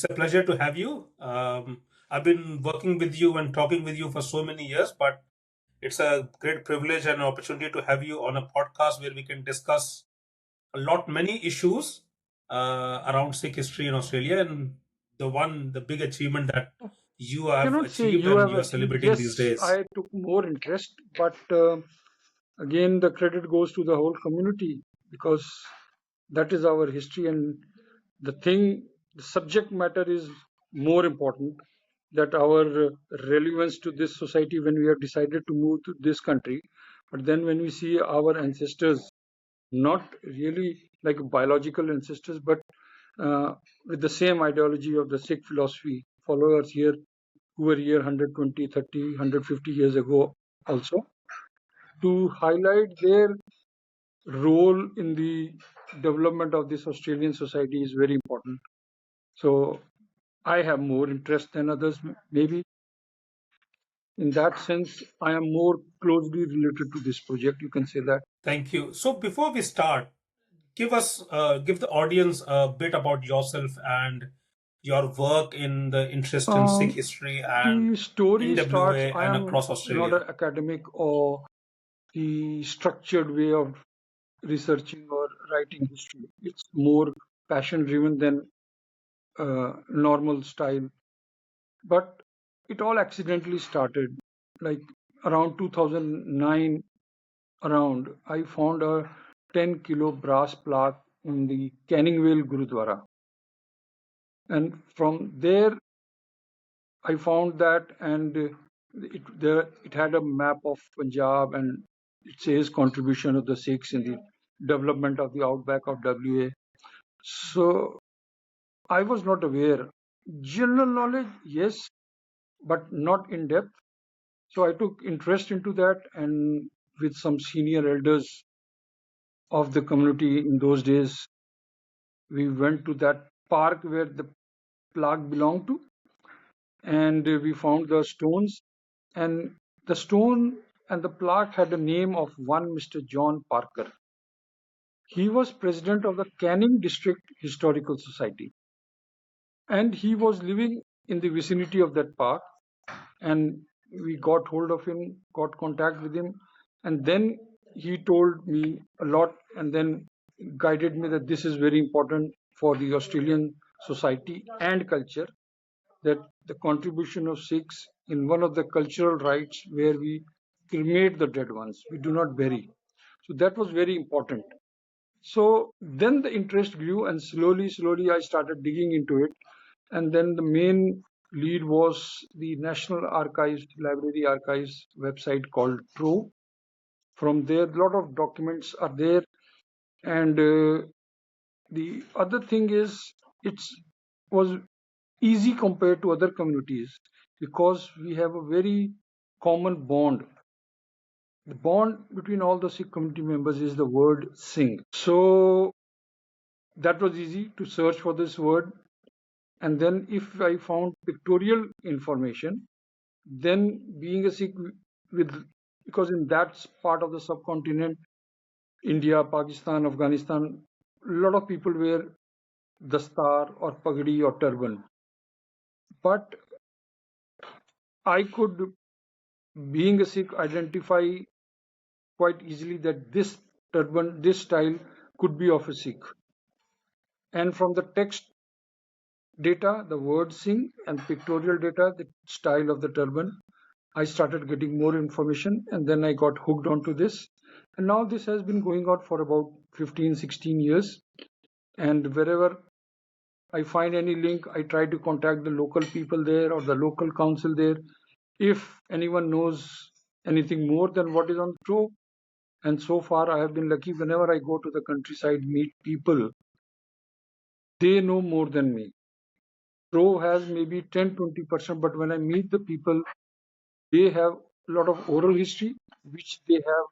It's a pleasure to have you. I've been working with you and talking with you for so many years, but it's a great privilege and opportunity to have you on a podcast where we can discuss many issues around Sikh history in Australia, and the big achievement that you have Cannot say achieved you and have you are achieved. celebrating these Yes, days. I took more interest, but again, the credit goes to the whole community because that is our history, and the subject matter is more important. That our relevance to this society when we have decided to move to this country, but then when we see our ancestors, not really like biological ancestors, but with the same ideology of the Sikh philosophy, followers here who were here 120, 30, 150 years ago also, to highlight their role in the development of this Australian society is very important. So I have more interest than others, maybe. In that sense, I am more closely related to this project, you can say that. Thank you. So before we start, give the audience a bit about yourself and your work in the interest in Sikh Um, history and the story starts, NWA I and am across not Australia. an academic or the structured way of researching or writing history. It's more passion driven than normal style. But it all accidentally started. Like around 2009, around, I found a 10-kilo brass plaque in the Canning Vale Gurudwara. And from there, I found that, and it had a map of Punjab, and it says contribution of the Sikhs in the development of the outback of WA. So I was not aware. General knowledge, yes, but not in depth. So I took interest into that, and with some senior elders of the community in those days, we went to that park where the plaque belonged to, and we found the stones. And the stone and the plaque had the name of one Mr. John Parker. He was president of the Canning District Historical Society, and he was living in the vicinity of that park. And we got hold of him, got contact with him, and then he told me a lot, and then guided me that this is very important for the Australian society and culture, that the contribution of Sikhs in one of the cultural rites where we cremate the dead ones, we do not bury. So that was very important. So then the interest grew, and slowly I started digging into it. And then the main lead was the National Archives, Library Archives website called Trove. From there, a lot of documents are there. And the other thing is, it was easy compared to other communities because we have a very common bond. The bond between all the Sikh community members is the word Singh. So that was easy to search for this word. And then if I found pictorial information, then being a Sikh with, because in that part of the subcontinent, India, Pakistan, Afghanistan, a lot of people wear dastar or pagdi or turban. But I could, being a Sikh, identify quite easily that this turban, this style could be of a Sikh. And from the text data, the word Singh, and pictorial data, the style of the turban, I started getting more information, and then I got hooked onto this. And now this has been going on for about 15, 16 years. And wherever I find any link, I try to contact the local people there or the local council there. If anyone knows anything more than what is on Trove, and so far I have been lucky, whenever I go to the countryside, meet people, they know more than me. Trove has maybe 10-20%, but when I meet the people, they have a lot of oral history which they have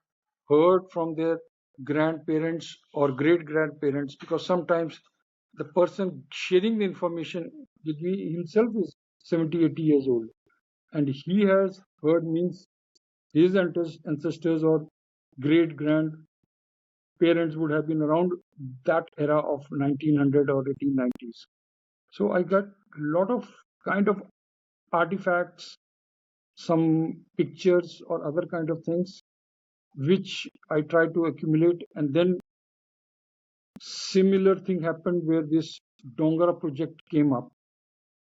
heard from their grandparents or great grandparents, because sometimes the person sharing the information with me himself is 70, 80 years old, and he has heard, means his ancestors or great grandparents would have been around that era of 1900 or 1890s. So I got a lot of kind of artifacts, some pictures or other kind of things, which I try to accumulate. And then similar thing happened where this Dongara project came up.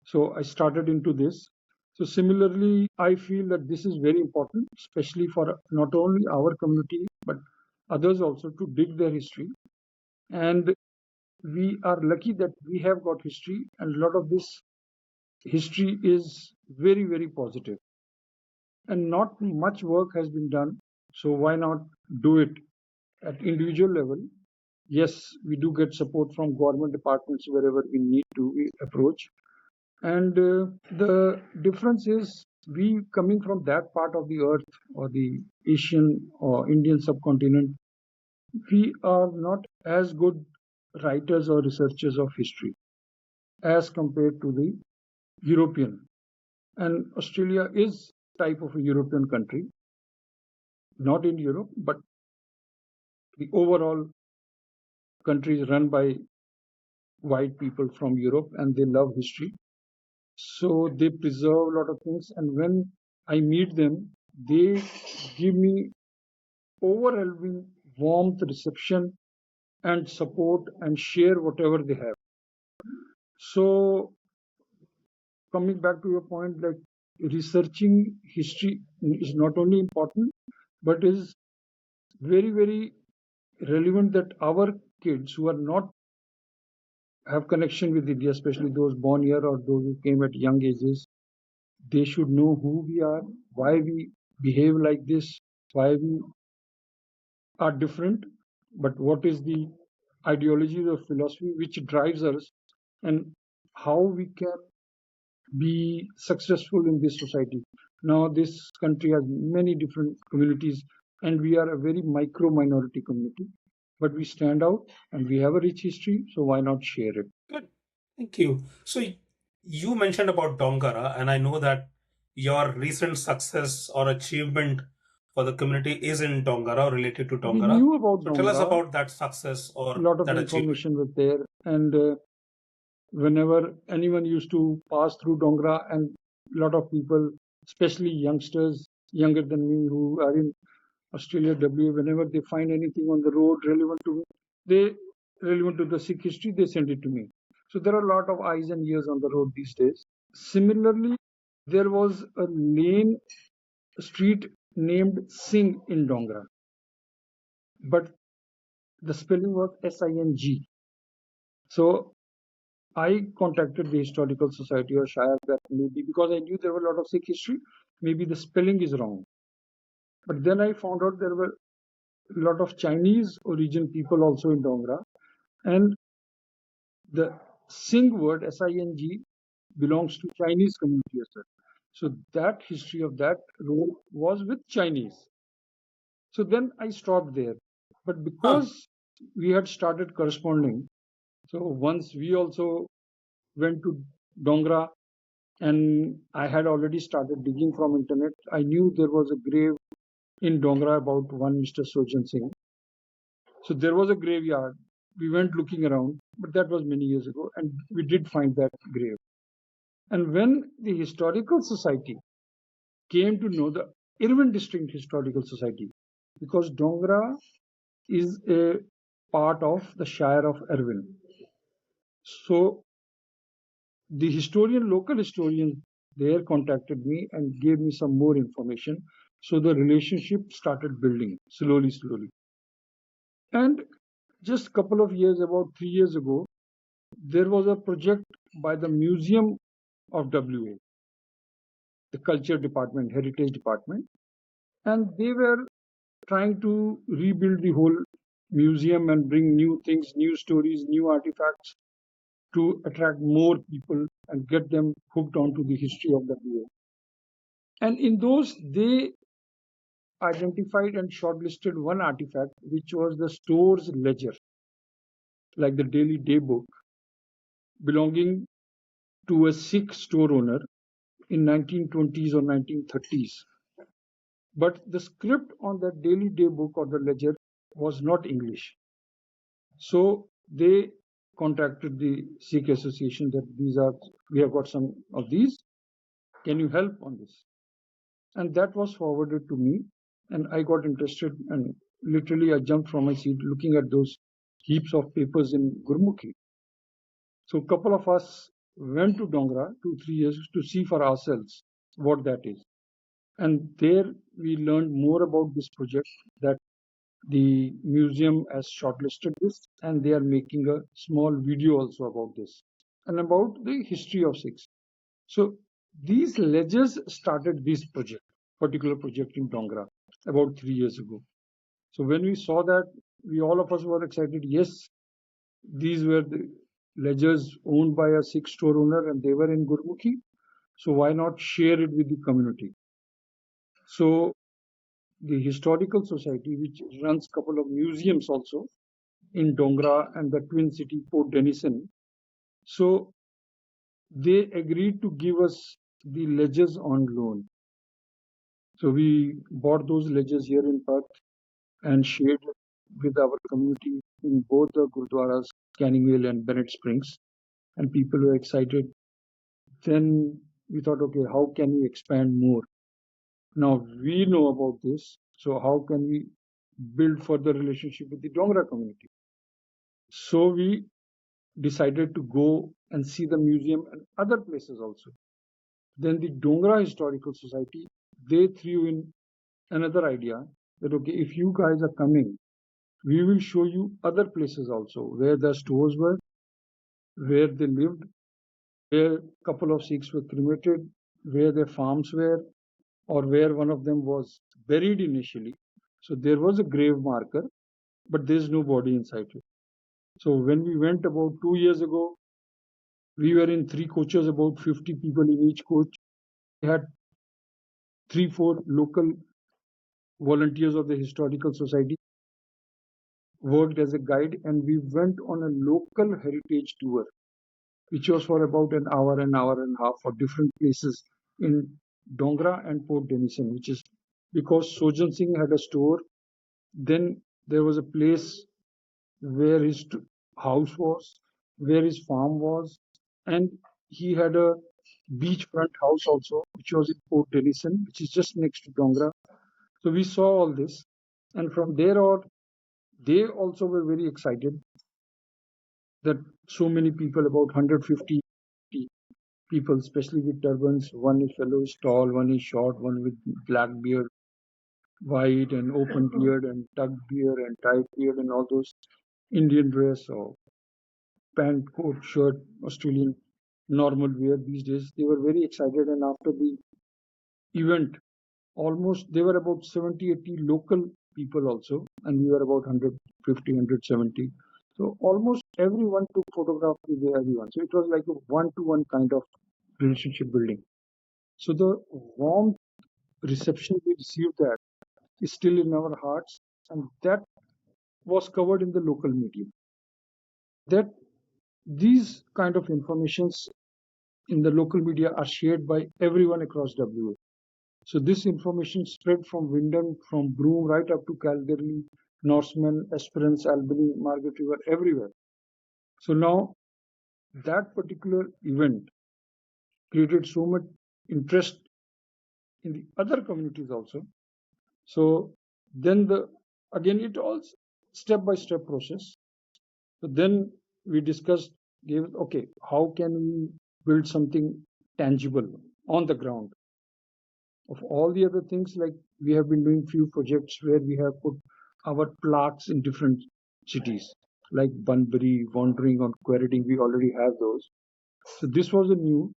So I started into this. So similarly, I feel that this is very important, especially for not only our community, but others also to dig their history. And we are lucky that we have got history, and a lot of this history is very, very positive. And not much work has been done. So why not do it at individual level? Yes, we do get support from government departments wherever we need to approach. And the difference is we coming from that part of the earth or the Asian or Indian subcontinent, we are not as good writers or researchers of history as compared to the European. And Australia is type of a European country, not in Europe, but the overall country is run by white people from Europe and they love history. So they preserve a lot of things. And when I meet them, they give me overwhelming warmth, reception, and support and share whatever they have. So coming back to your point, like researching history is not only important, but is very, very relevant that our kids who are not have connection with India, especially those born here or those who came at young ages, they should know who we are, why we behave like this, why we are different, but what is the ideology or philosophy which drives us, and how we can be successful in this society. Now, this country has many different communities, and we are a very micro minority community, but we stand out and we have a rich history, so why not share it? Good. Thank you. So you mentioned about Dongara, and I know that your recent success or achievement for the community is in Dongara or related to We Dongara. knew about So tell us Dongara, about that success a or lot of that achievement. information was there, and whenever anyone used to pass through Dongara, and a lot of people, especially youngsters younger than me who are in Australia, WA, whenever they find anything on the road relevant to me, they relevant to the Sikh history, they send it to me. So there are a lot of eyes and ears on the road these days. Similarly, there was a lane, a street named Singh in Dongara, but the spelling was Sing. So I contacted the Historical Society or Shire that maybe because I knew there were a lot of Sikh history, maybe the spelling is wrong. But then I found out there were a lot of Chinese origin people also in Dongara, and the Singh word Sing belongs to Chinese community as well. So that history of that road was with Chinese. So then I stopped there. But Huh. because we had started corresponding, so once we also went to Dongara and I had already started digging from internet, I knew there was a grave in Dongara about one Mr. Sojan Singh. So there was a graveyard. We went looking around, but that was many years ago, and we did find that grave. And when the Historical Society came to know the Irwin District Historical Society, because Dongara is a part of the Shire of Irwin. So the local historian there contacted me and gave me some more information. So the relationship started building slowly, slowly. And just a couple of years, about 3 years ago, there was a project by the Museum of WA, the Culture Department, Heritage Department, and they were trying to rebuild the whole museum and bring new things, new stories, new artifacts to attract more people and get them hooked onto the history of WA. And in those, they identified and shortlisted one artifact, which was the store's ledger, like the daily day book, belonging to a Sikh store owner in 1920s or 1930s. But the script on that daily day book or the ledger was not English. So they contacted the Sikh Association that we have got some of these. Can you help on this? And that was forwarded to me, and I got interested, and literally I jumped from my seat looking at those heaps of papers in Gurmukhi. So a couple of us went to Dongara 2-3 years to see for ourselves what that is. And there we learned more about this project, that the museum has shortlisted this and they are making a small video also about this and about the history of Sikhs. So these ledgers started this particular project in Dongara about 3 years ago. So when we saw that, all of us were excited. Yes, these were the ledgers owned by a Sikh store owner and they were in Gurmukhi. So why not share it with the community? So the Historical Society, which runs a couple of museums also in Dongara and the Twin City Port Denison, so they agreed to give us the ledgers on loan. So we bought those ledgers here in Perth and shared it with our community in both the Gurdwaras, Canningvale and Bennett Springs, and people were excited. Then we thought, okay, how can we expand more? Now we know about this, so how can we build further relationship with the Dongara community? So we decided to go and see the museum and other places also. Then the Dongara Historical Society, they threw in another idea that, okay, if you guys are coming, we will show you other places also where the stores were, where they lived, where a couple of Sikhs were cremated, where their farms were, or where one of them was buried initially. So there was a grave marker, but there's no body inside it. So when we went about 2 years ago, we were in 3 coaches, about 50 people in each coach. We had 3-4 local volunteers of the Historical Society worked as a guide, and we went on a local heritage tour, which was for about an hour and a half for different places in Dongara and Port Denison, which is because Sojan Singh had a store. Then there was a place where his house was, where his farm was, and he had a beachfront house also, which was in Port Denison, which is just next to Dongara. So we saw all this, and from there on, they also were very excited that so many people, about 150 people, especially with turbans. One is fellow is tall, one is short, one with black beard, white and open beard and tucked beard and tight beard and all those Indian dress or pant, coat, shirt, Australian normal wear these days. They were very excited, and after the event, almost there were about 70-80 local people also, and we were about 150, 170. So almost everyone took photographs with everyone. So it was like a one-to-one kind of relationship building. So the warm reception we received that is still in our hearts, and that was covered in the local media. That these kind of informations in the local media are shared by everyone across WA. So this information spread from Wyndham, from Broome, right up to Calgary, Norseman, Esperance, Albany, Margaret River, everywhere. So now that particular event created so much interest in the other communities also. So then again it all step by step process. So then we discussed, okay, how can we build something tangible on the ground? Of all the other things, like we have been doing few projects where we have put our plaques in different cities, like Bunbury, Wandering on Queriding, we already have those. So this was a new.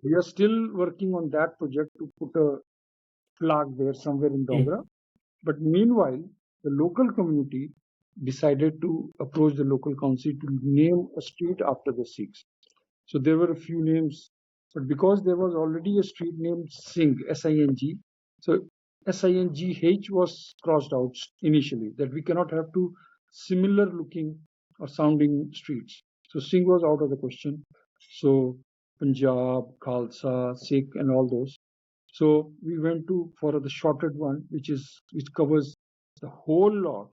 We are still working on that project to put a plaque there somewhere in Dongara. But meanwhile, the local community decided to approach the local council to name a street after the Sikhs. So there were a few names, but because there was already a street named Singh, S-I-N-G, so S-I-N-G-H was crossed out initially, that we cannot have two similar looking or sounding streets. So Singh was out of the question. So Punjab, Khalsa, Sikh, and all those. So we went for the shorted one, which covers the whole lot.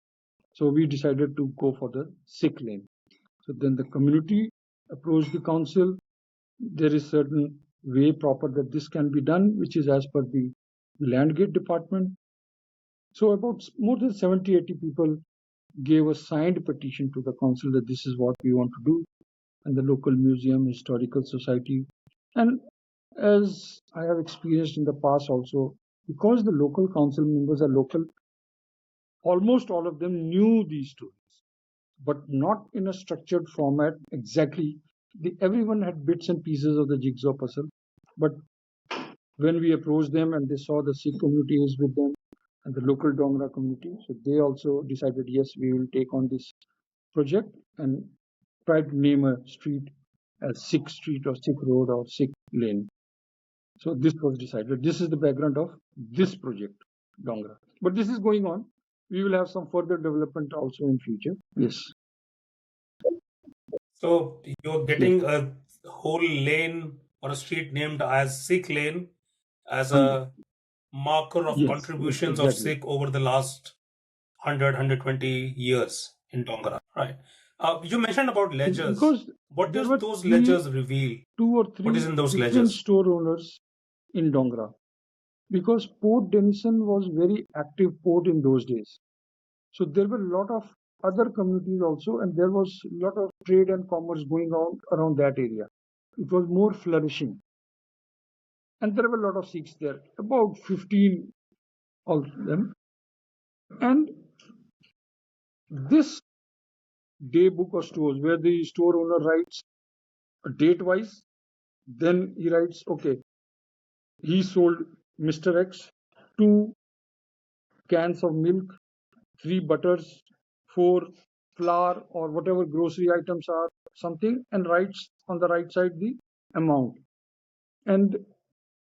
So we decided to go for the Sikh lane. So then the community approached the council. There is certain way proper that this can be done, which is as per the land gate department. So about more than 70, 80 people gave a signed petition to the council that this is what we want to do, and the local museum, historical society. And as I have experienced in the past also, because the local council members are local, almost all of them knew these stories, but not in a structured format exactly. Everyone had bits and pieces of the jigsaw puzzle. But when we approached them and they saw the Sikh community is with them and the local Dongara community, so they also decided, yes, we will take on this project and try to name a street as Sikh Street or Sikh Road or Sikh Lane. So this was decided. This is the background of this project, Dongara. But this is going on. We will have some further development also in future. Yes. So you're Yes. getting a whole lane or a street named as Sikh Lane as Yes. a marker of Yes. contributions of Exactly. Sikh over the last 120 years in Dongara, right? You mentioned about ledgers. Because What there does were those ledgers reveal? two or What is three in those different ledgers? store owners in Dongara. Because Port Denison was very active port in those days. So there were a lot of other communities also, and there was a lot of trade and commerce going on around that area. It was more flourishing. And there were a lot of Sikhs there, about 15 of them. And this day book of stores, where the store owner writes date wise, then he writes, okay, he sold Mr. X 2 cans of milk, 3 butters, 4 flour, or whatever grocery items are, something, and writes on the right side the amount. And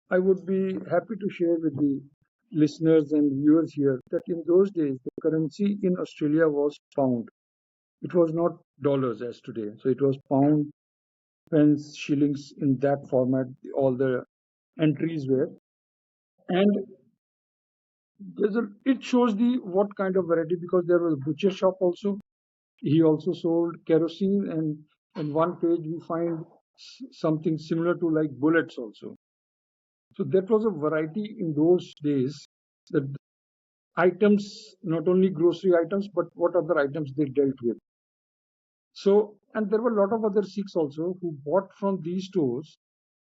I would be happy to share with the listeners and viewers here that in those days, the currency in Australia was pound. It was not dollars as today. So it was pound, pence, shillings in that format, all the entries were. And it shows the what kind of variety because there was a butcher shop also. He also sold kerosene, and in one page we find something similar to like bullets also. So that was a variety in those days. The items, not only grocery items, but what other items they dealt with. So, and there were a lot of other Sikhs also who bought from these stores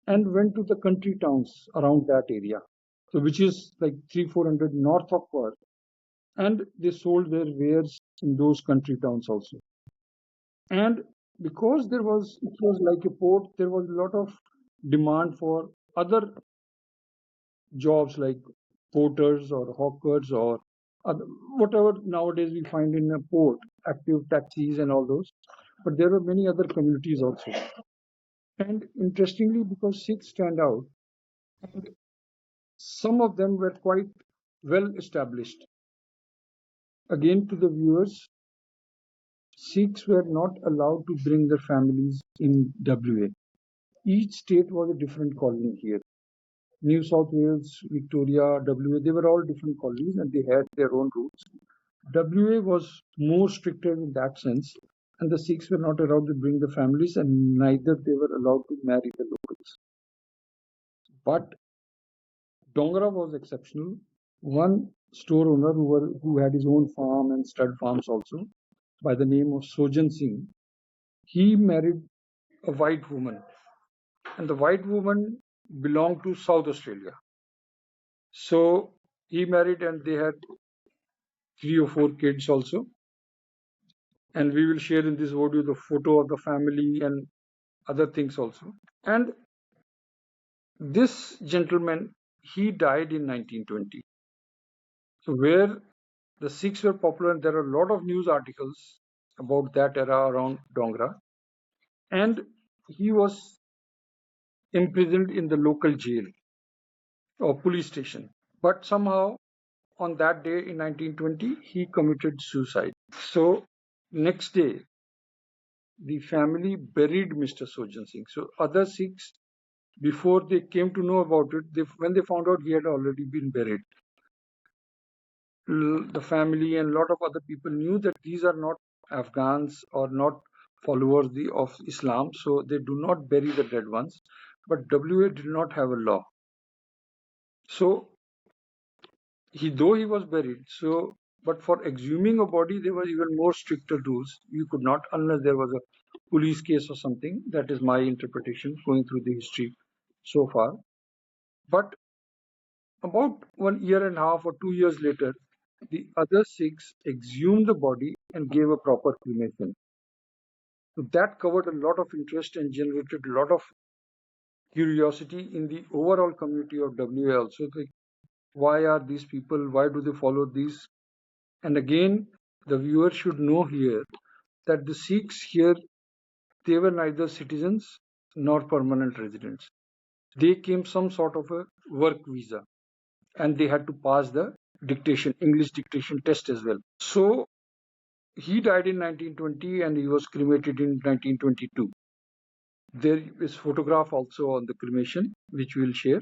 and went to the country towns around that area. So, which is like 300-400 north of Perth, and they sold their wares in those country towns also. And because it was like a port, there was a lot of demand for other jobs like porters or hawkers or other, whatever nowadays we find in a port, active taxis and all those. But there were many other communities also. And interestingly, because Sikhs stand out, and some of them were quite well established. Again, to the viewers, Sikhs were not allowed to bring their families in WA. Each state was a different colony here. New South Wales, Victoria, WA, they were all different colonies and they had their own rules. WA was more stricter in that sense, and the Sikhs were not allowed to bring the families, and neither they were allowed to marry the locals. But Dongara was exceptional. One store owner who had his own farm and stud farms also, by the name of Sojan Singh, he married a white woman, and the white woman belonged to South Australia. So he married, and they had 3 or 4 kids also. And we will share in this audio the photo of the family and other things also. And this gentleman, he died in 1920. So where the Sikhs were popular, and there are a lot of news articles about that era around Dongra. And he was imprisoned in the local jail or police station. But somehow on that day in 1920, he committed suicide. So next day, the family buried Mr. Sojan Singh. So other Sikhs, before they came to know about it, when they found out he had already been buried, the family and a lot of other people knew that these are not Afghans or not followers of Islam, so they do not bury the dead ones. But WA did not have a law. So though he was buried, so but for exhuming a body, there were even more stricter rules. You could not, unless there was a police case or something. That is my interpretation going through the history so far. But about 1 year and a half or 2 years later, the other Sikhs exhumed the body and gave a proper cremation. So that covered a lot of interest and generated a lot of curiosity in the overall community of WA also. Like, why are these people, why do they follow these? And again, the viewer should know here that the Sikhs here, they were neither citizens nor permanent residents. They came some sort of a work visa and they had to pass the English dictation test as well. So he died in 1920 and he was cremated in 1922. There is photograph also on the cremation, which we'll share.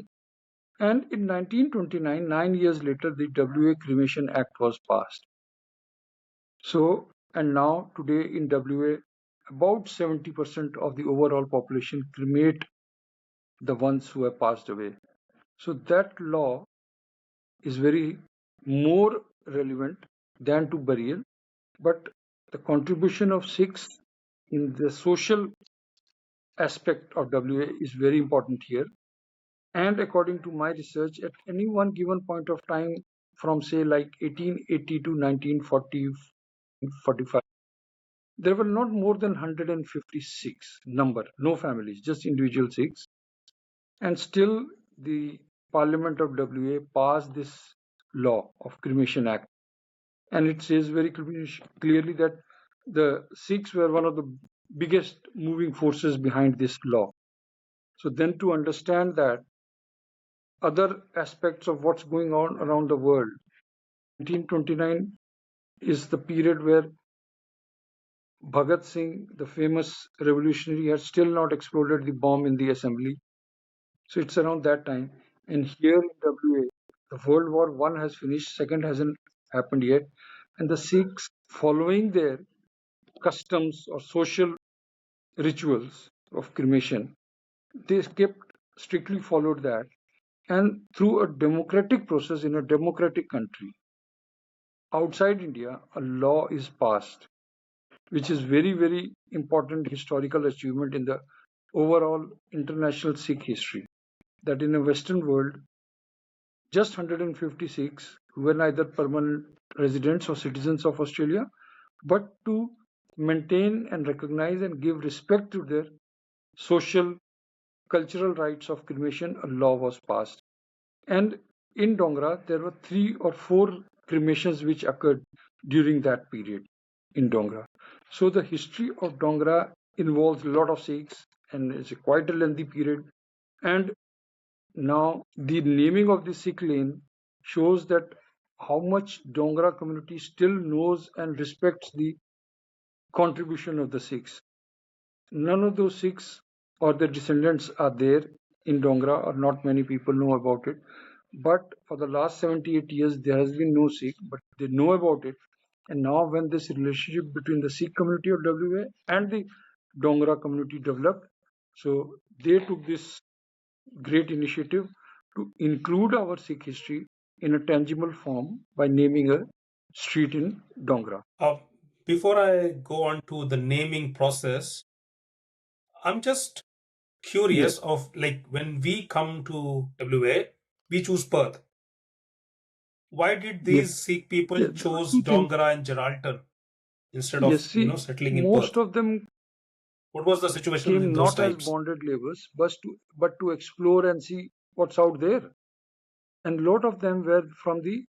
And in 1929, 9 years later, the WA Cremation Act was passed. So, and now today in WA, about 70% of the overall population cremate the ones who have passed away. So that law is very more relevant than to burial, but the contribution of Sikhs in the social aspect of WA is very important here. And according to my research, at any one given point of time, from say like 1880 to 1940, 1945, there were not more than 156 number, no families, just individual Sikhs. And still, the Parliament of WA passed this law of Cremation Act. And it says very clearly that the Sikhs were one of the biggest moving forces behind this law. So then to understand that other aspects of what's going on around the world, 1929 is the period where Bhagat Singh, the famous revolutionary, had still not exploded the bomb in the assembly. So it's around that time. And here in WA, the World War One has finished, second hasn't happened yet. And the Sikhs, following their customs or social rituals of cremation, they kept strictly followed that. And through a democratic process in a democratic country, outside India, a law is passed, which is very, very important historical achievement in the overall international Sikh history. That in a Western world, just 156 were neither permanent residents or citizens of Australia, but to maintain and recognize and give respect to their social, cultural rights of cremation, a law was passed. And in Dongara, there were 3 or 4 cremations which occurred during that period in Dongara. So the history of Dongara involves a lot of Sikhs and it's quite a lengthy period. And now the naming of the Sikh lane shows that how much Dongara community still knows and respects the contribution of the Sikhs. None of those Sikhs or their descendants are there in Dongara, or not many people know about it. But for the last 78 years, there has been no Sikh, but they know about it. And now, when this relationship between the Sikh community of WA and the Dongara community developed, so they took this great initiative to include our Sikh history in a tangible form by naming a street in Dongara. Uh, Before I go on to the naming process, I'm just Yes, curious of like when we come to WA, we choose Perth. Why did yes, these Sikh people yes. There were chose two things. Dongara and Geraldton instead Yes, of see, settling in most Perth? of them What was the situation in came those not as times? bonded laborers, but to explore and see what's out there. And a lot of them were from the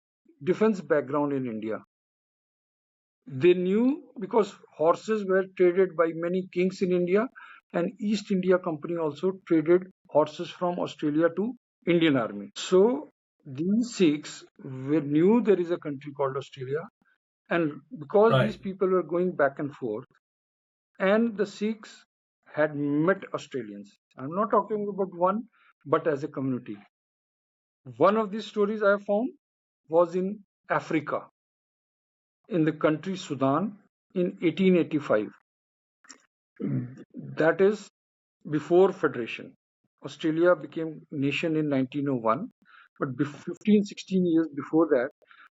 defense background in India. They knew because horses were traded by many kings in India, and East India Company also traded horses from Australia to Indian Army. So these Sikhs knew there is a country called Australia, and because these Right. people were going back and forth, and the Sikhs had met Australians. I'm not talking about one, but as a community. One of these stories I have found was in Africa, in the country Sudan in 1885. That is before federation. Australia became nation in 1901, but 15, 16 years before that,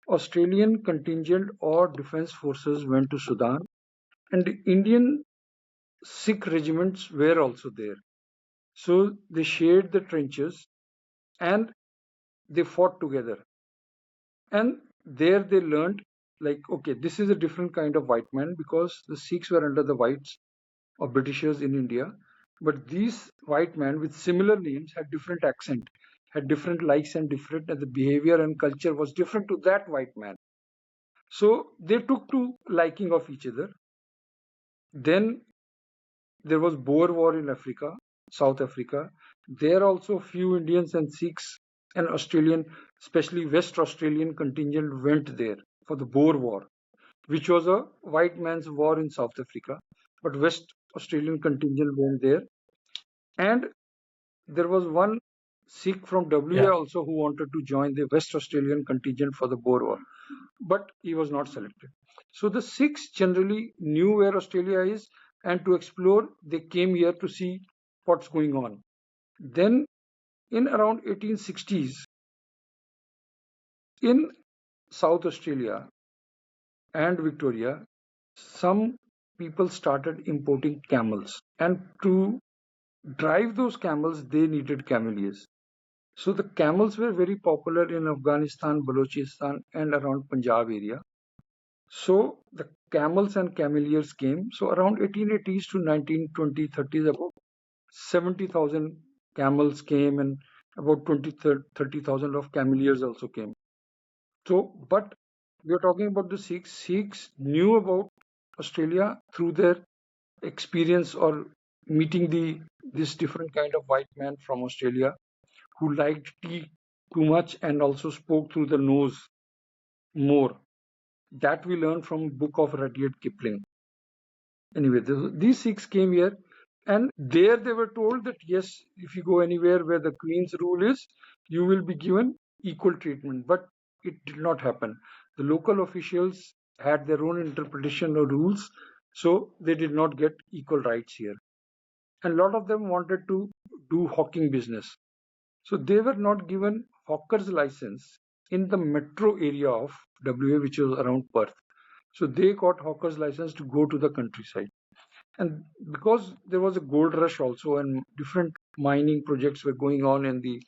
Australian contingent or defense forces went to Sudan, and the Indian Sikh regiments were also there. So they shared the trenches and they fought together. And there they learned, like, okay, this is a different kind of white man, because the Sikhs were under the whites or Britishers in India. But these white men with similar names had different accent, had different likes and different, and the behavior and culture was different to that white man. So they took to liking of each other. Then there was Boer War in Africa, South Africa. There also few Indians and Sikhs and Australian, especially West Australian contingent went there for the Boer War, which was a white man's war in South Africa. But West Australian contingent went there. And there was one Sikh from Yeah. WA also who wanted to join the West Australian contingent for the Boer War, but he was not selected. So the Sikhs generally knew where Australia is, and to explore, they came here to see what's going on. Then, in around 1860s, in South Australia and Victoria, some people started importing camels, and to drive those camels, they needed cameliers. So the camels were very popular in Afghanistan, Balochistan, and around Punjab area. So the camels and cameliers came. So around 1880s to 1920, 30s, about 70,000 camels came, and about 20, 30,000 of cameliers also came. So, but we are talking about the Sikhs. Sikhs knew about Australia through their experience or meeting this different kind of white man from Australia who liked tea too much and also spoke through the nose more. That we learned from book of Rudyard Kipling. Anyway, these Sikhs came here, and there they were told that yes, if you go anywhere where the Queen's rule is, you will be given equal treatment. But it did not happen. The local officials had their own interpretation of rules, so they did not get equal rights here. And a lot of them wanted to do hawking business. So they were not given hawker's license in the metro area of WA, which was around Perth. So they got hawker's license to go to the countryside. And because there was a gold rush also, and different mining projects were going on in the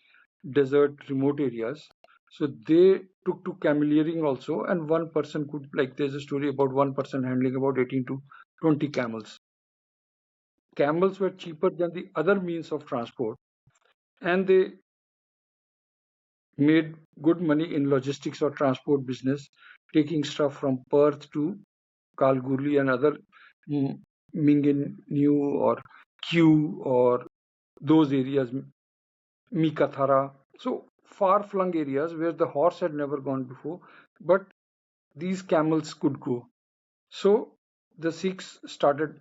desert, remote areas, so they took to cameleering also. And one person could, like, there's a story about one person handling about 18 to 20 camels. Camels were cheaper than the other means of transport, and they made good money in logistics or transport business, taking stuff from Perth to Kalgoorlie and other Mingin New or Kew or those areas, Mikathara. So far flung areas where the horse had never gone before, but these camels could go. So the Sikhs started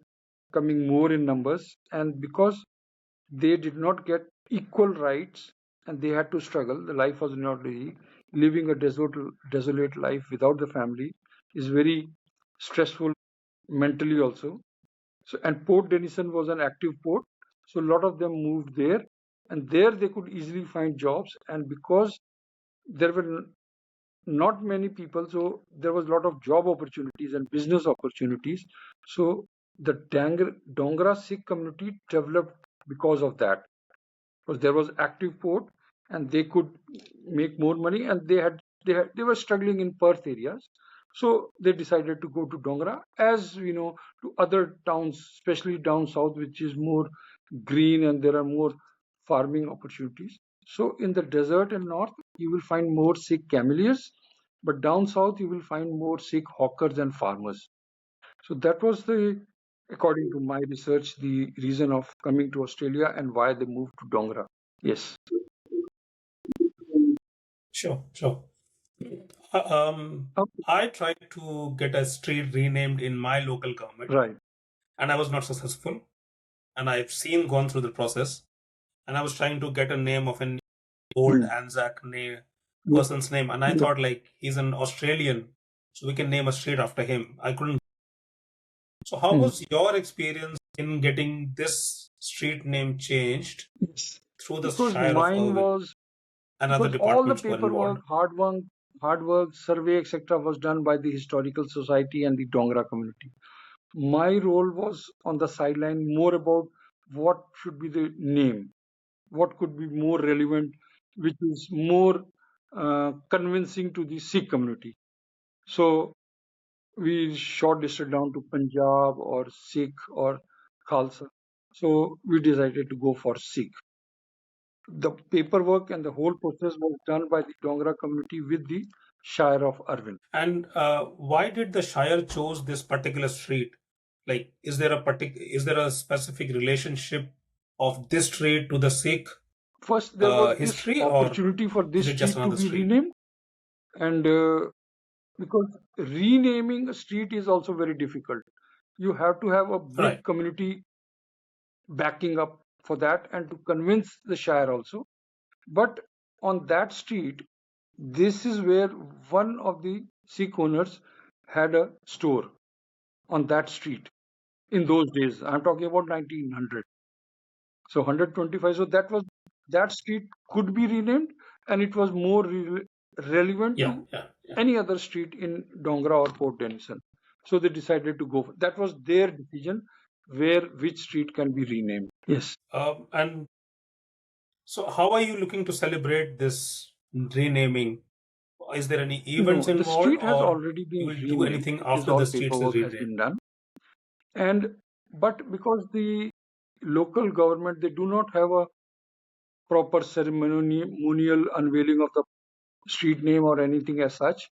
coming more in numbers, and because they did not get equal rights and they had to struggle, the life was not easy. Living a desolate life without the family is very stressful mentally also. So, and Port Denison was an active port, so a lot of them moved there, and there they could easily find jobs. And because there were not many people, so there was a lot of job opportunities and business opportunities. So the Dongara Sikh community developed because of that, because there was active port and they could make more money, and they were struggling in Perth areas. So they decided to go to Dongara, as we know, to other towns, especially down south, which is more green and there are more farming opportunities. So in the desert and north, you will find more Sikh cameliers, but down south you will find more Sikh hawkers and farmers. So that was according to my research, the reason of coming to Australia and why they moved to Dongara. Yes. Sure, sure. Uh, Um, Oh, I tried to get a street renamed in my local government, right. and I was not successful. And I've seen gone through the process, and I was trying to get a name of an old Hmm. Anzac name, Yes. person's name, and I Yeah. thought like he's an Australian, so we can name a street after him. I couldn't. So how Hmm. was your experience in getting this street name changed Yes. through the Because Shire of mine Irwin was, and other because all the departments were paperwork, involved? hard work, survey, etc., was done by the historical society and the Dongara community. My role was on the sideline, more about what should be the name, what could be more relevant, which is more convincing to the Sikh community. So we shortlisted down to Punjab or Sikh or Khalsa. So we decided to go for Sikh. The paperwork and the whole process was done by the Dongara community with the Shire of Irwin. And why did the Shire chose this particular street? Like, is there a specific relationship of this street to the Sikh First, there was this history, or opportunity for is this it just street to another be street? renamed, and because renaming a street is also very difficult. You have to have a Right. big community backing up for that and to convince the Shire also. But on that street, this is where one of the Sikh owners had a store on that street in those days. I'm talking about 1900. So 125. So that street could be renamed, and it was more relevant Yeah, to yeah, yeah. any other street in Dongara or Port Denison. So they decided to go. That was their decision, where which street can be renamed. Yes. And so, how are you looking to celebrate this renaming? Is there any events No, the involved, street has or already you been will do renamed. anything It is after all the streets is paperwork has renamed? been done. And but because the local government, they do not have a proper ceremonial unveiling of the street name or anything as such.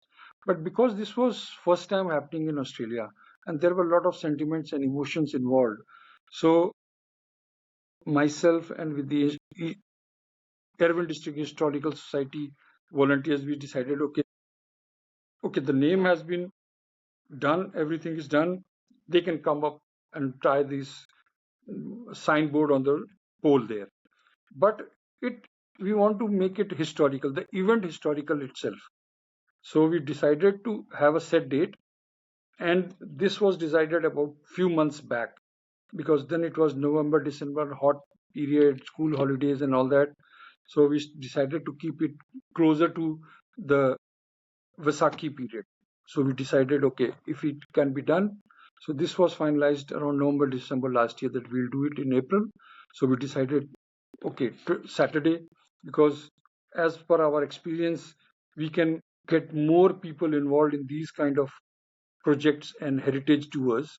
But because this was first time happening in Australia, and there were a lot of sentiments and emotions involved, so myself and with the Irwin District Historical Society volunteers, we decided, okay, the name has been done, everything is done. They can come up and try this signboard on the pole there. But it we want to make it historical, the event historical itself. So we decided to have a set date, and this was decided about few months back, because then it was November, December, hot period, school holidays and all that. So we decided to keep it closer to the Vaisakhi period. So we decided, okay, if it can be done. So this was finalized around November, December last year, that we'll do it in April. So we decided, okay, Saturday, because as per our experience, we can get more people involved in these kind of projects and heritage tours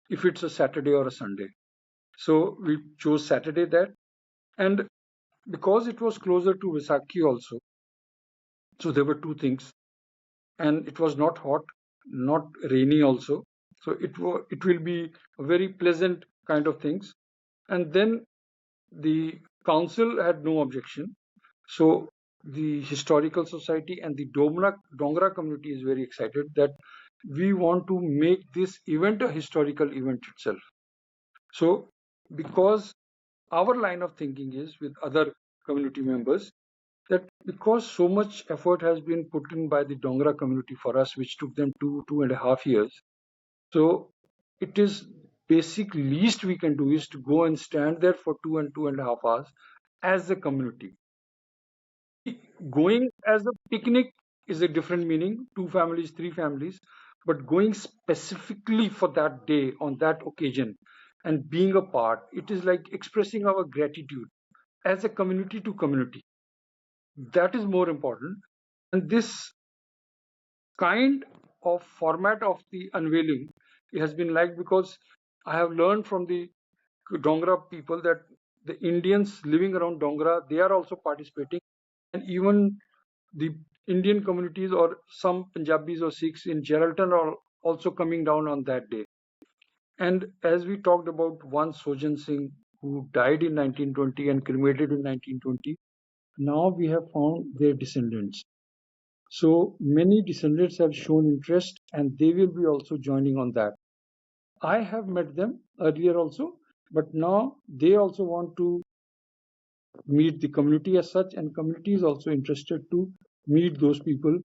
if it's a Saturday or a Sunday. So we chose Saturday that, and because it was closer to Vaisakhi also, so there were two things, and it was not hot, not rainy also. So it will be a very pleasant kind of things. And then the council had no objection. So the historical society and the Dongara community is very excited that we want to make this event a historical event itself. So because our line of thinking is with other community members, that because so much effort has been put in by the Dongara community for us, which took them 2.5 years. So it is basic least we can do is to go and stand there for 2.5 hours as a community. Going as a picnic is a different meaning, two families, three families, but going specifically for that day on that occasion and being a part, it is like expressing our gratitude as a community to community. That is more important. And this kind of format of the unveiling has been liked because I have learned from the Dongara people that the Indians living around Dongara, they are also participating, and even the Indian communities or some Punjabis or Sikhs in Geraldton are also coming down on that day. And as we talked about one Sojan Singh who died in 1920 and cremated in 1920, now we have found their descendants. So many descendants have shown interest and they will be also joining on that. I have met them earlier also, but now they also want to meet the community as such, and community is also interested to meet those people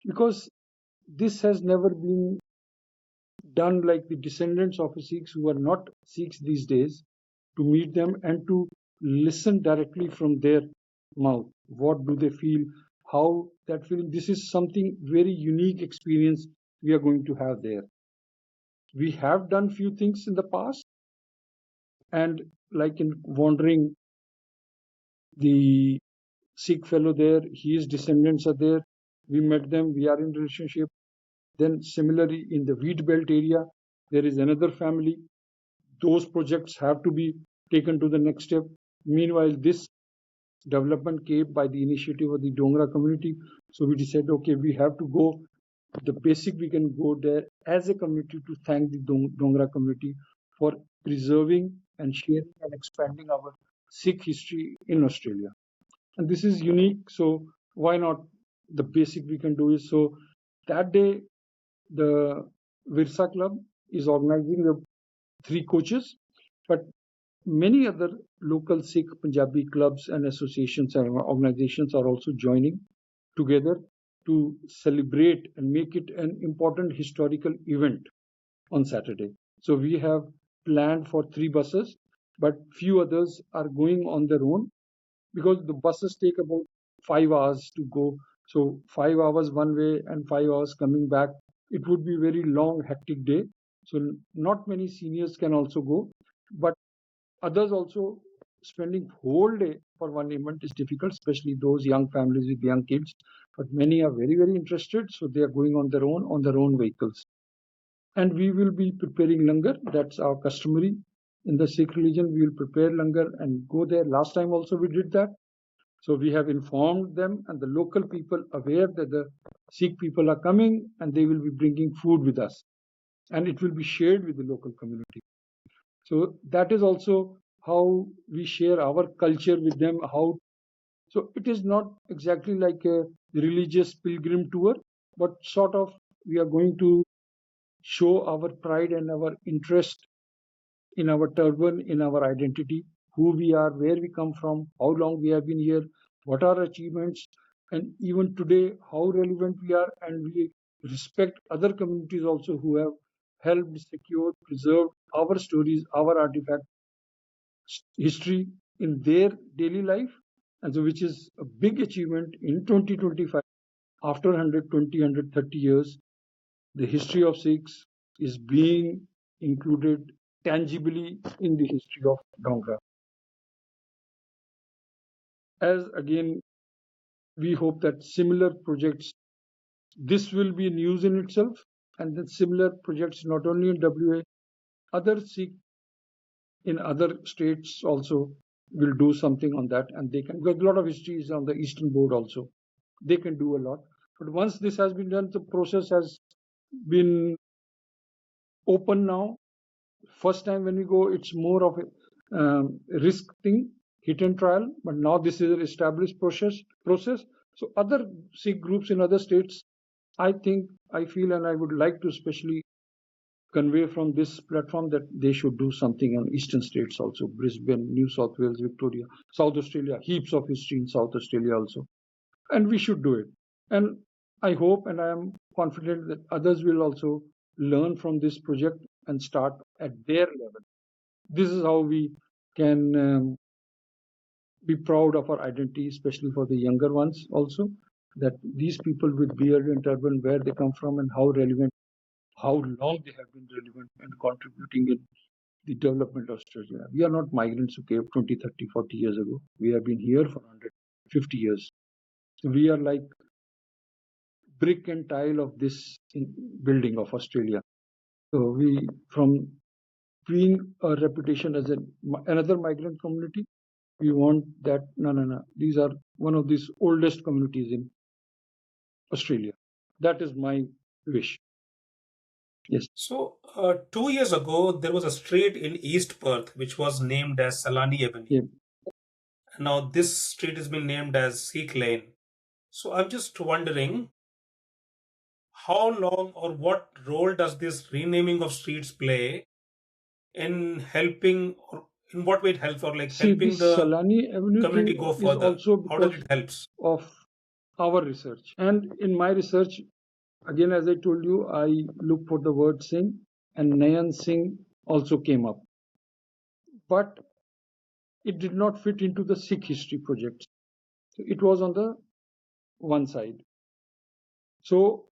because this has never been done like the descendants of Sikhs who are not Sikhs these days, to meet them and to listen directly from their mouth. What do they feel? How that feeling? This is something very unique experience we are going to have there. We have done few things in the past, and like in wandering, the Sikh fellow there, his descendants are there. We met them. We are in relationship. Then similarly in the wheat belt area, there is another family. Those projects have to be taken to the next step. Meanwhile, this development came by the initiative of the Dongara community. So we decided, okay, we have to go. The basic we can go there as a community to thank the Dongara community for preserving and sharing and expanding our Sikh history in Australia. And this is unique. So why not? The basic we can do is, so that day the Virsa Club is organizing the 3 coaches, but many other local Sikh Punjabi clubs and associations and organizations are also joining together to celebrate and make it an important historical event on Saturday. So we have planned for 3 buses, but few others are going on their own, because the buses take about 5 hours to go. So 5 hours one way and 5 hours coming back. It would be very long, hectic day. So not many seniors can also go, but others also spending whole day for one event is difficult, especially those young families with young kids. But many are very, very interested, so they are going on their own vehicles. And we will be preparing langar. That's our customary in the Sikh religion. We will prepare langar and go there. Last time also we did that. So we have informed them and the local people aware that the Sikh people are coming and they will be bringing food with us, and it will be shared with the local community. So that is also how we share our culture with them. So it is not exactly like a religious pilgrim tour, but sort of we are going to show our pride and our interest in our turban, in our identity, who we are, where we come from, how long we have been here, what are our achievements, and even today, how relevant we are. And we respect other communities also who have helped, secured, preserved our stories, our artifact history in their daily life. And so, which is a big achievement in 2025. After 120, 130 years, the history of Sikhs is being included tangibly in the history of Dongara. As again, we hope that similar projects, this will be news in itself, and then similar projects not only in WA, other Sikh in other states also will do something on that, and they can, because a lot of history is on the Eastern Board also. They can do a lot. But once this has been done, the process has been open now. First time when we go, it's more of a risk thing, hit and trial. But now this is an established process. So other Sikh groups in other states, I think, I feel, and I would like to especially convey from this platform that they should do something on eastern states also, Brisbane, New South Wales, Victoria, South Australia, heaps of history in South Australia also. And we should do it. And I hope and I am confident that others will also learn from this project and start at their level. This is how we can be proud of our identity, especially for the younger ones also, that these people with beard and turban, where they come from and how relevant, how long they have been relevant and contributing in the development of Australia. We are not migrants who came 20, 30, 40 years ago. We have been here for 150 years. So we are like brick and tile of this building of Australia. So we, from being a reputation as another migrant community, we want that, no. These are one of these oldest communities in Australia. That is my wish. Yes. So, 2 years ago, there was a street in East Perth which was named as Salani Avenue. Yeah. Now, this street has been named as Sikh Lane. So, I'm just wondering how long or what role does this renaming of streets play in helping, or in what way it helps, or like See, helping this the Salani Avenue community thing go is further? also How does because it helps? of our research. And in my research, again, as I told you, I look for the word sing, and Nayan Singh also came up. But it did not fit into the Sikh history project. So it was on the one side. So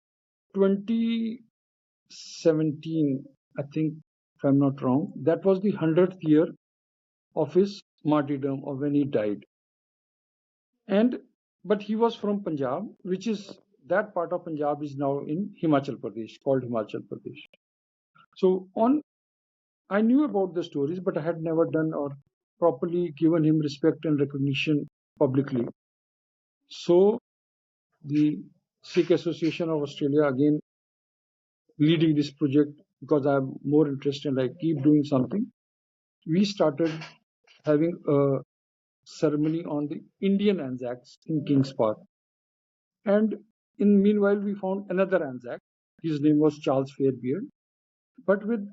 2017, I think, if I'm not wrong, that was the 100th year of his martyrdom or when he died. And but he was from Punjab, which is that part of Punjab is now in Himachal Pradesh, called Himachal Pradesh. So I knew about the stories, but I had never done or properly given him respect and recognition publicly. So the Sikh Association of Australia, again leading this project because I'm more interested and I keep doing something, we started having a ceremony on the Indian Anzacs in Kings Park. And in meanwhile, we found another Anzac. His name was Charles Fairbeard. But with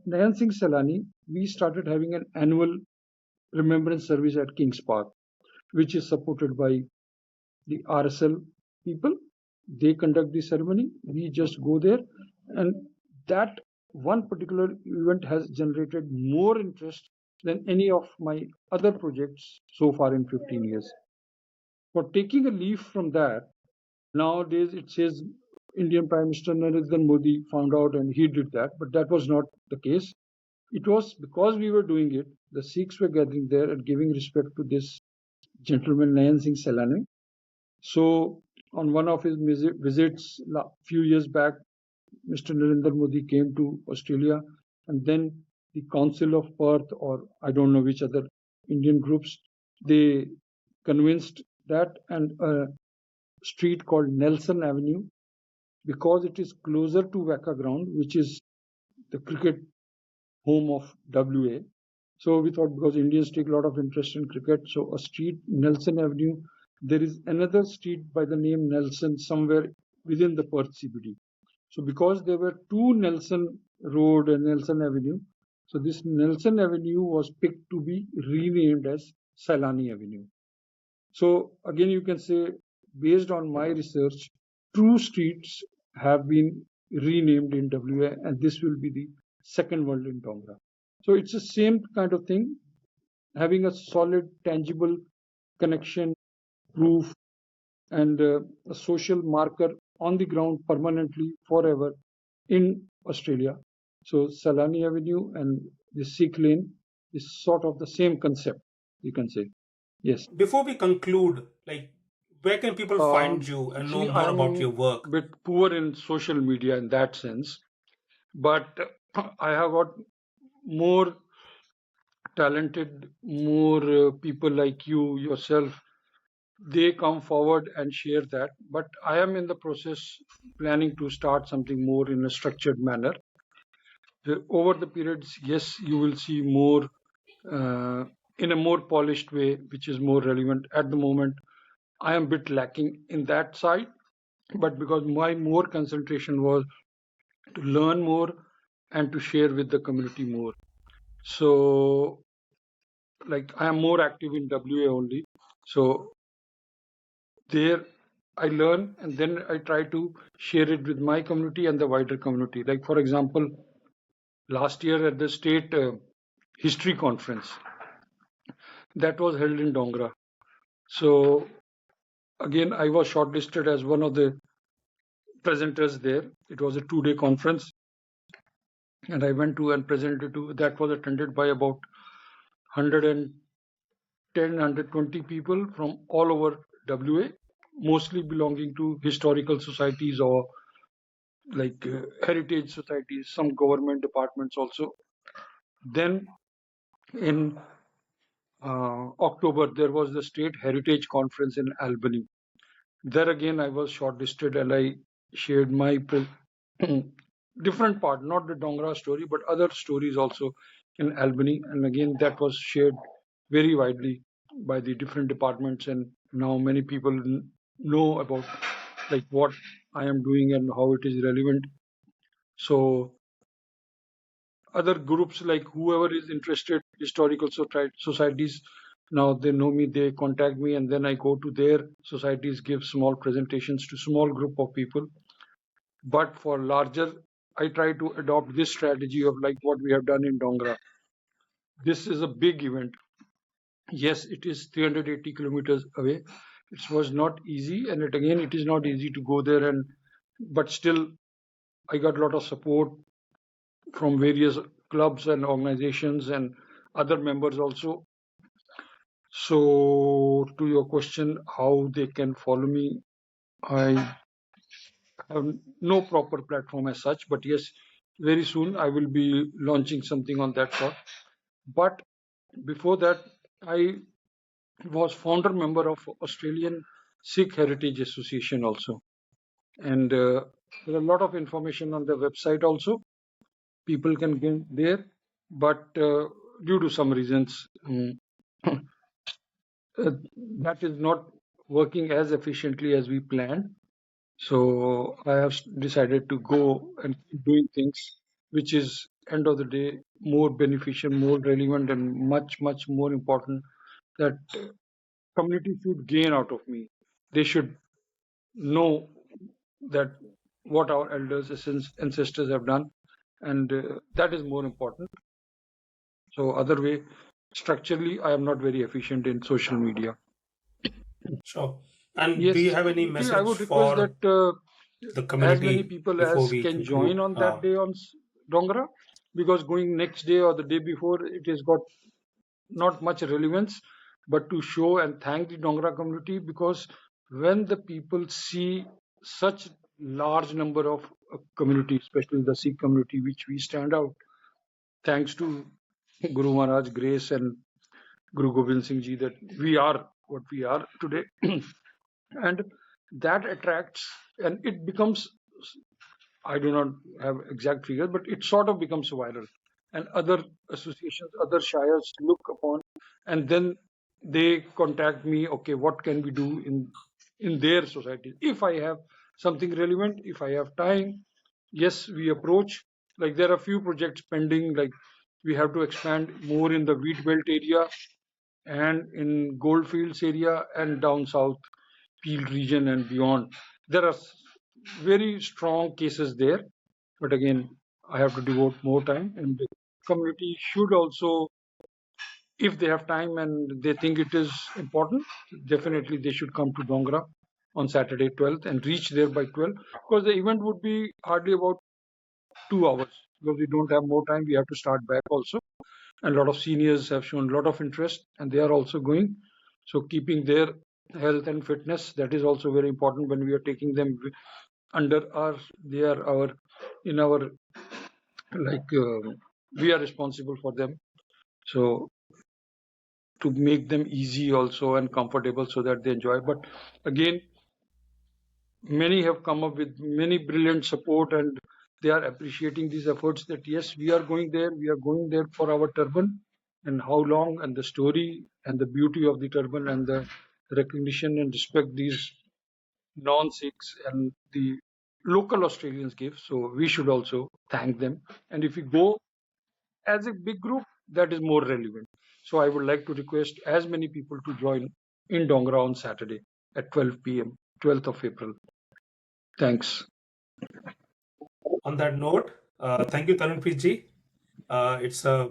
Nayan Singh Salani, we started having an annual remembrance service at Kings Park, which is supported by the RSL people. They conduct the ceremony. We just go there. And that one particular event has generated more interest than any of my other projects so far in 15 years. For taking a leaf from that, nowadays it says Indian Prime Minister Narendra Modi found out and he did that, but that was not the case. It was because we were doing it, the Sikhs were gathering there and giving respect to this gentleman Nayan Singh Salani. So on one of his visits a few years back, Mr. Narendra Modi came to Australia, and then the Council of Perth, or I don't know which other Indian groups, they convinced that, and a street called Nelson Avenue, because it is closer to Waka Ground, which is the cricket home of WA. So we thought because Indians take a lot of interest in cricket, so a street, Nelson Avenue, there is another street by the name Nelson somewhere within the Perth CBD. So because there were two Nelson Road and Nelson Avenue, so this Nelson Avenue was picked to be renamed as Salani Avenue. So again, you can say, based on my research, two streets have been renamed in WA, and this will be the second one in Dongara. So it's the same kind of thing, having a solid, tangible connection, proof, and a social marker on the ground permanently forever in Australia. So Salani Avenue and the Sikh Lane is sort of the same concept, you can say. Yes. Before we conclude, like, where can people find you and know See, more about I'm your a work? bit poor in social media in that sense, but I have got more talented, more people like you, yourself. They come forward and share that. But I am in the process planning to start something more in a structured manner. Over the periods, yes, you will see more in a more polished way, which is more relevant. At the moment, I am a bit lacking in that side, but because my more concentration was to learn more and to share with the community more. So, like, I am more active in WA only. So there I learn and then I try to share it with my community and the wider community. Like, for example, last year at the state history conference that was held in Dongara. So again, I was shortlisted as one of the presenters there. It was a 2-day conference, and I went to and presented to. That was attended by about 110, 120 people from all over WA, mostly belonging to historical societies or like heritage societies, some government departments also. Then in October, there was the State Heritage Conference in Albany. There again, I was shortlisted and I shared my different part, not the Dongara story, but other stories also in Albany. And again, that was shared very widely by the different departments. And now many people know about like what I am doing and how it is relevant. So other groups, like whoever is interested, historical societies, now they know me, they contact me, and then I go to their societies, give small presentations to small group of people. But for larger I try to adopt this strategy of like what we have done in Dongara. This is a big event. Yes, it is 380 kilometers away. It was not easy, and it is not easy to go there. But still, I got a lot of support from various clubs and organizations and other members also. So, to your question, how they can follow me, I have no proper platform as such, but yes, very soon I will be launching something on that sort. But before that, I was founder member of Australian Sikh Heritage Association also, and there are a lot of information on the website also. People can get there, but due to some reasons, that is not working as efficiently as we planned. So I have decided to go and keep doing things which is end of the day more beneficial, more relevant, and much more important that community should gain out of me. They should know that what our elders, ancestors have done, and that is more important. So other way, structurally, I am not very efficient in social media. Sure. And do you Yes, have any I message would request for that the as many community people before as we can conclude? join on that day on Dongara, because going next day or the day before, it has got not much relevance, but to show and thank the Dongara community, because when the people see such large number of community, especially the Sikh community, which we stand out, thanks to Guru Maharaj grace and Guru Gobind Singh Ji, that we are what we are today. And that attracts, and it becomes, I do not have exact figures, but it sort of becomes viral. And other associations, other shires look upon, and then they contact me. Okay, what can we do in their society? If I have something relevant, if I have time, yes, we approach. Like there are few projects pending. Like we have to expand more in the wheat belt area and in goldfields area and down south Peel region and beyond. There are very strong cases there, but again, I have to devote more time. And the community should also, if they have time and they think it is important, definitely they should come to Dongara on Saturday 12th and reach there by 12, because the event would be hardly about 2 hours, because we don't have more time. We have to start back also. And a lot of seniors have shown a lot of interest and they are also going. So keeping their health and fitness, that is also very important when we are taking them under our, they are our, in our, like, we are responsible for them. So to make them easy also and comfortable so that they enjoy. But again, many have come up with many brilliant support, and they are appreciating these efforts that yes, we are going there, for our turban, and how long, and the story and the beauty of the turban and the recognition and respect these non-Sikhs and the local Australians give. So we should also thank them. And if we go as a big group, that is more relevant. So I would like to request as many people to join in Dongara on Saturday at 12 p.m., 12th of April. Thanks. On that note, thank you, Tarunpreet ji. It's a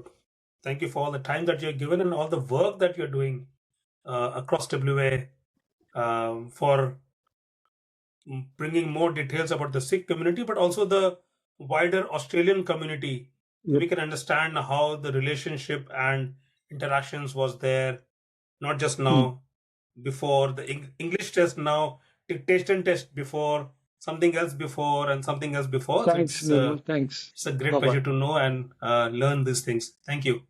thank you for all the time that you're given and all the work that you're doing across WA for bringing more details about the Sikh community, but also the wider Australian community, so Yep. we can understand how the relationship and interactions was there, not just Hmm. now, before the English test, now dictation test before, something else before, and something else before. So Thanks, Nirmal. Thanks. it's a great Bye bye. pleasure to know and learn these things. Thank you.